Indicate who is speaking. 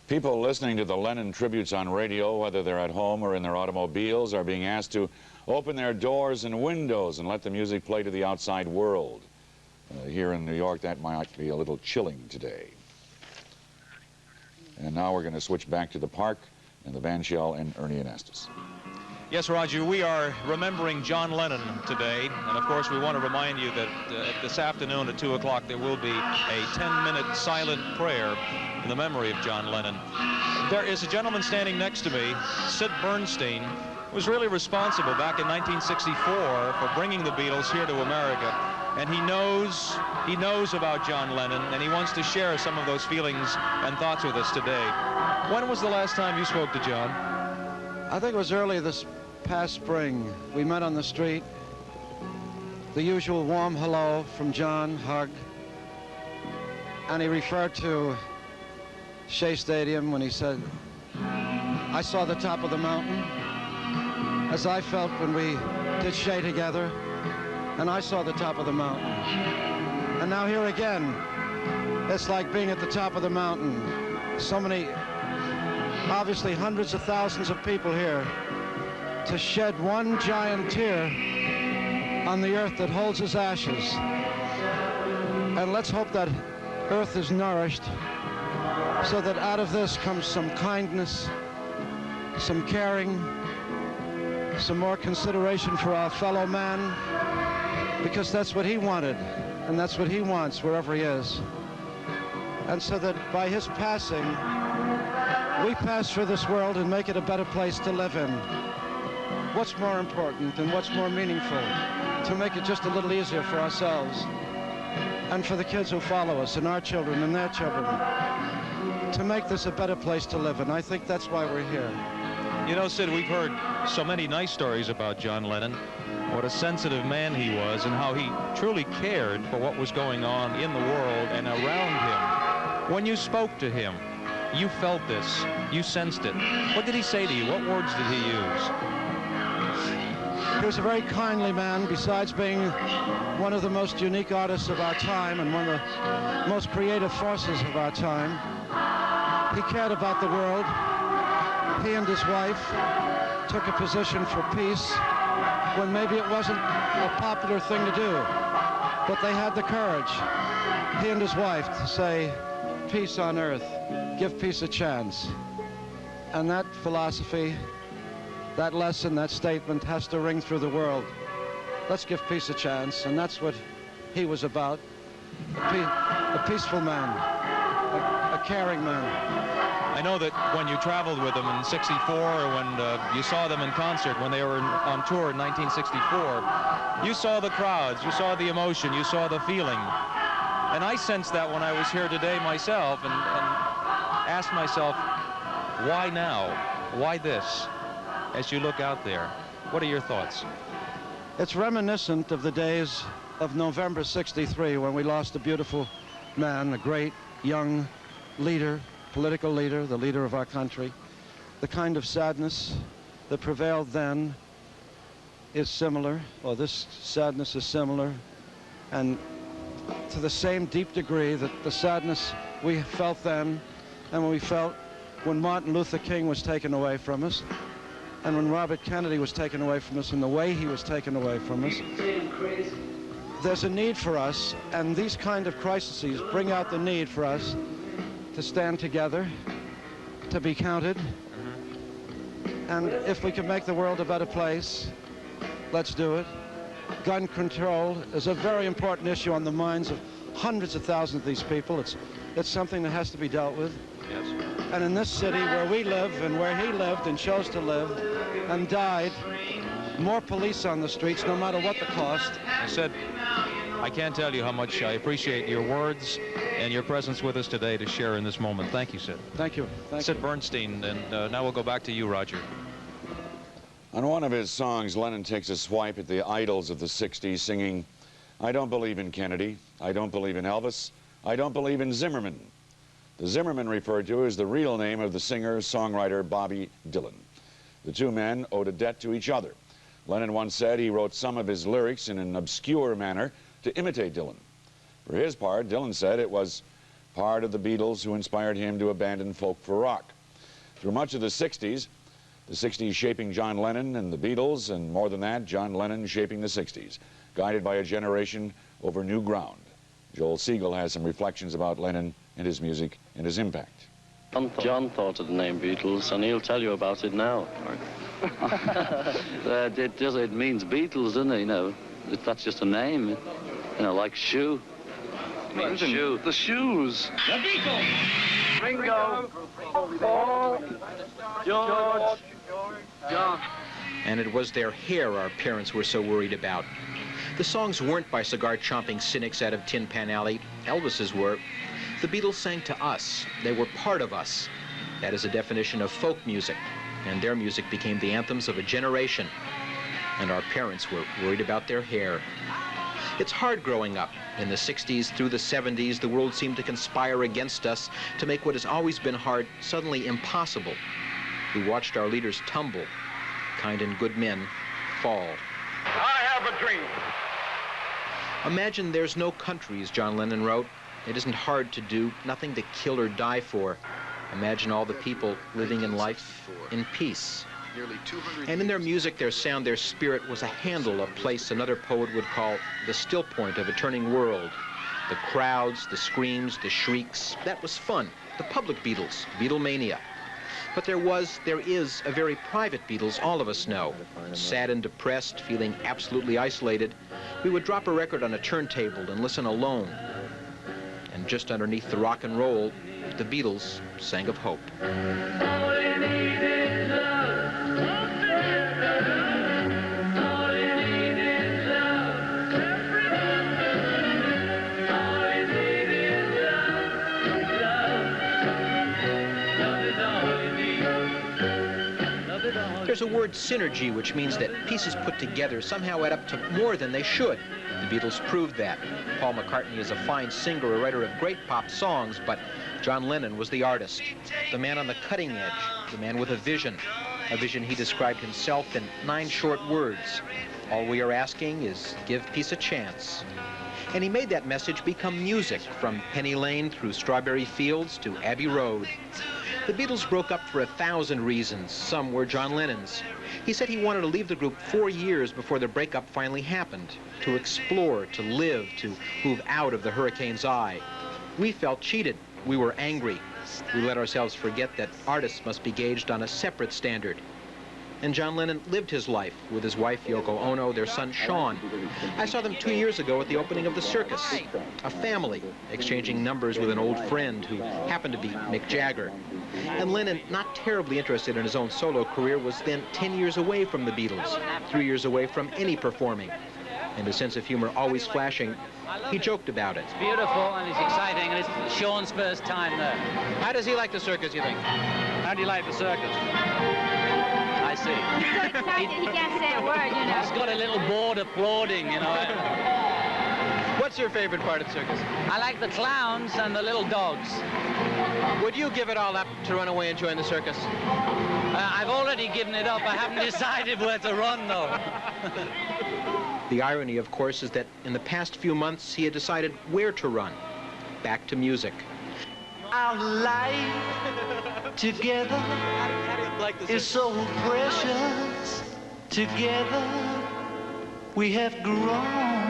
Speaker 1: People listening to the Lennon tributes on radio, whether they're at home or in their automobiles, are being asked to open their doors and windows and let the music play to the outside world. Here in New York, that might be a little chilling today. And now we're going to switch back to the park and the band shell and Ernie Anastas.
Speaker 2: Yes, Roger, we are remembering John Lennon today, and of course we want to remind you that this afternoon at 2 o'clock there will be a 10-minute silent prayer in the memory of John Lennon. There is a gentleman standing next to me, Sid Bernstein, who was really responsible back in 1964 for bringing the Beatles here to America, and he knows about John Lennon, and he wants to share some of those feelings and thoughts with us today. When was the last time you spoke to John?
Speaker 3: I think it was early this past spring. We met on the street. The usual warm hello from John, hug. And he referred to Shea Stadium when he said, I saw the top of the mountain, as I felt when we did Shea together, and I saw the top of the mountain. And now here again, it's like being at the top of the mountain. So many, obviously hundreds of thousands of people here to shed one giant tear on the earth that holds his ashes. And let's hope that earth is nourished so that out of this comes some kindness, some caring, some more consideration for our fellow man, because that's what he wanted, and that's what he wants wherever he is. And so that by his passing, we pass through this world and make it a better place to live in. What's more important and what's more meaningful to make it just a little easier for ourselves and for the kids who follow us and our children and their children, to make this a better place to live in. I think that's why we're here.
Speaker 2: You know, Sid, we've heard so many nice stories about John Lennon, what a sensitive man he was and how he truly cared for what was going on in the world and around him. When you spoke to him, you felt this, you sensed it. What did he say to you? What words did he use?
Speaker 3: He was a very kindly man, besides being one of the most unique artists of our time and one of the most creative forces of our time. He cared about the world. He and his wife took a position for peace when maybe it wasn't a popular thing to do, but they had the courage, he and his wife, to say, peace on earth, give peace a chance. And that philosophy, that lesson, that statement has to ring through the world. Let's give peace a chance, and that's what he was about. A peaceful man, a caring man.
Speaker 2: I know that when you traveled with them in '64, or when you saw them in concert when they were on tour in 1964, you saw the crowds, you saw the emotion, you saw the feeling. And I sensed that when I was here today myself and asked myself, why now? Why this? As you look out there, what are your thoughts?
Speaker 3: It's reminiscent of the days of November '63 when we lost a beautiful man, a great young leader, political leader, the leader of our country. The kind of sadness that prevailed then is similar, or this sadness is similar, and to the same deep degree that the sadness we felt then and when we felt when Martin Luther King was taken away from us, and when Robert Kennedy was taken away from us, and the way he was taken away from us. There's a need for us, and these kind of crises bring out the need for us to stand together, to be counted, and if we can make the world a better place, let's do it. Gun control is a very important issue on the minds of hundreds of thousands of these people. It's something that has to be dealt with.
Speaker 2: Yes.
Speaker 3: And in this city where we live and where he lived and chose to live and died, more police on the streets, no matter what the cost.
Speaker 2: I said, I can't tell you how much I appreciate your words and your presence with us today to share in this moment. Thank you, Sid.
Speaker 3: Thank you.
Speaker 2: Sid Bernstein, and now we'll go back to you, Roger.
Speaker 1: On one of his songs, Lennon takes a swipe at the idols of the '60s, singing, I don't believe in Kennedy, I don't believe in Elvis, I don't believe in Zimmerman. The Zimmerman referred to is the real name of the singer-songwriter Bobby Dylan. The two men owed a debt to each other. Lennon once said he wrote some of his lyrics in an obscure manner to imitate Dylan. For his part, Dylan said it was part of the Beatles who inspired him to abandon folk for rock. Through much of the 60s shaping John Lennon and the Beatles, and more than that, John Lennon shaping the 60s, guided by a generation over new ground. Joel Siegel has some reflections about Lennon and his music and his impact.
Speaker 4: John thought of the name Beatles, and he'll tell you about it now. It means Beatles, doesn't it? You know, that's just a name. You know, like shoe. It means shoe.
Speaker 5: The shoes.
Speaker 4: The Beatles. Ringo. Paul. George. John.
Speaker 6: And it was their hair our parents were so worried about. The songs weren't by cigar-chomping cynics out of Tin Pan Alley. Elvis's were. The Beatles sang to us. They were part of us. That is a definition of folk music, and their music became the anthems of a generation. And our parents were worried about their hair. It's hard growing up. In the 60s through the 70s, the world seemed to conspire against us to make what has always been hard suddenly impossible. We watched our leaders tumble, kind and good men fall.
Speaker 5: I have a dream.
Speaker 6: Imagine there's no countries, John Lennon wrote. It isn't hard to do, nothing to kill or die for. Imagine all the people living in life in peace. And in their music, their sound, their spirit was a handle, a place another poet would call the still point of a turning world. The crowds, the screams, the shrieks, that was fun. The public Beatles, Beatlemania. But there is a very private Beatles all of us know. Sad and depressed, feeling absolutely isolated, we would drop a record on a turntable and listen alone. And just underneath the rock and roll, the Beatles sang of hope. There's a word synergy, which means that pieces put together somehow add up to more than they should. The Beatles proved that. Paul McCartney is a fine singer, a writer of great pop songs, but John Lennon was the artist, the man on the cutting edge, the man with a vision he described himself in 9 short words. All we are asking is give peace a chance. And he made that message become music, from Penny Lane through Strawberry Fields to Abbey Road. The Beatles broke up for 1,000 reasons. Some were John Lennon's. He said he wanted to leave the group 4 years before the breakup finally happened, to explore, to live, to move out of the hurricane's eye. We felt cheated. We were angry. We let ourselves forget that artists must be gauged on a separate standard. And John Lennon lived his life with his wife, Yoko Ono, their son, Sean. I saw them 2 years ago at the opening of the circus. A family, exchanging numbers with an old friend who happened to be Mick Jagger. And Lennon, not terribly interested in his own solo career, was then 10 years away from the Beatles, 3 years away from any performing. And his sense of humor always flashing, he joked about it.
Speaker 7: It's beautiful and it's exciting, and it's Sean's first time there.
Speaker 6: How does he like the circus, you think?
Speaker 7: How do you like the circus? I see.
Speaker 8: He's so excited he can't say a word, you know.
Speaker 7: He's got a little board applauding, you know.
Speaker 6: What's your favorite part of the circus?
Speaker 7: I like the clowns and the little dogs.
Speaker 6: Would you give it all up to run away and join the circus?
Speaker 7: I've already given it up. I haven't decided where to run, though.
Speaker 6: The irony, of course, is that in the past few months, he had decided where to run. Back to music.
Speaker 9: Our life together is so precious. Together we have grown.